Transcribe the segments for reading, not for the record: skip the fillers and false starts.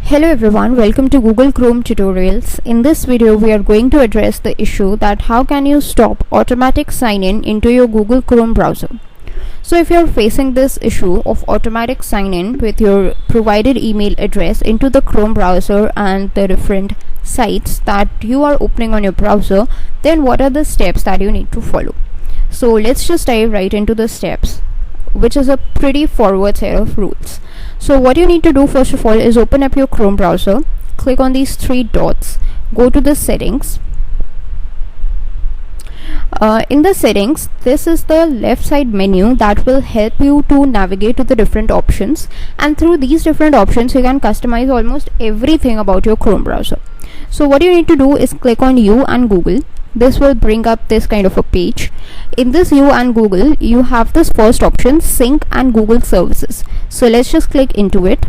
Hello everyone, welcome to Google Chrome tutorials. In this video we are going to address the issue that how can you stop automatic sign-in into your Google Chrome browser. So if you are facing this issue of automatic sign-in with your provided email address into the Chrome browser and the different sites that you are opening on your browser, then what are the steps that you need to follow? So let's just dive right into the steps, which is a pretty forward set of rules. So what you need to do first of all is open up your Chrome browser, click on these three dots, go to the settings. In the settings, this is the left side menu that will help you to navigate to the different options, and through these different options you can customize almost everything about your Chrome browser. So what you need to do is click on You and Google. This will bring up this kind of a page. In this You and Google, you have this first option, Sync and Google Services. So let's just click into it.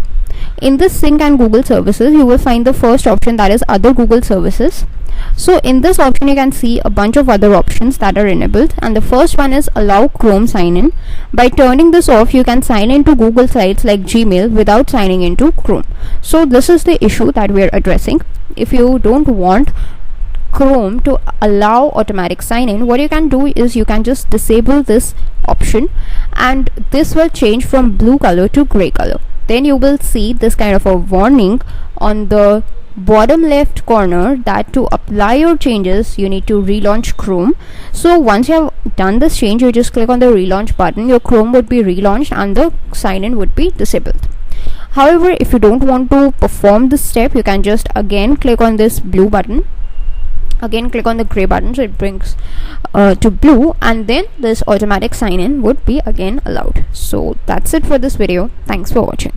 In this Sync and Google Services, you will find the first option, that is Other Google Services. So in this option you can see a bunch of other options that are enabled, and the first one is Allow Chrome Sign-in. By turning this off, you can sign into Google sites like Gmail without signing into Chrome. So this is the issue that we are addressing. If you don't want Chrome to allow automatic sign-in, what you can do is you can just disable this option, and this will change from blue color to gray color. Then you will see this kind of a warning on the bottom left corner that to apply your changes you need to relaunch Chrome. So once you have done this change, you just click on the relaunch button, your Chrome would be relaunched and the sign-in would be disabled. However, if you don't want to perform this step, you can just again click on this blue button, again click on the gray button, so it brings to blue, and then this automatic sign-in would be again allowed. So that's it for this video. Thanks for watching.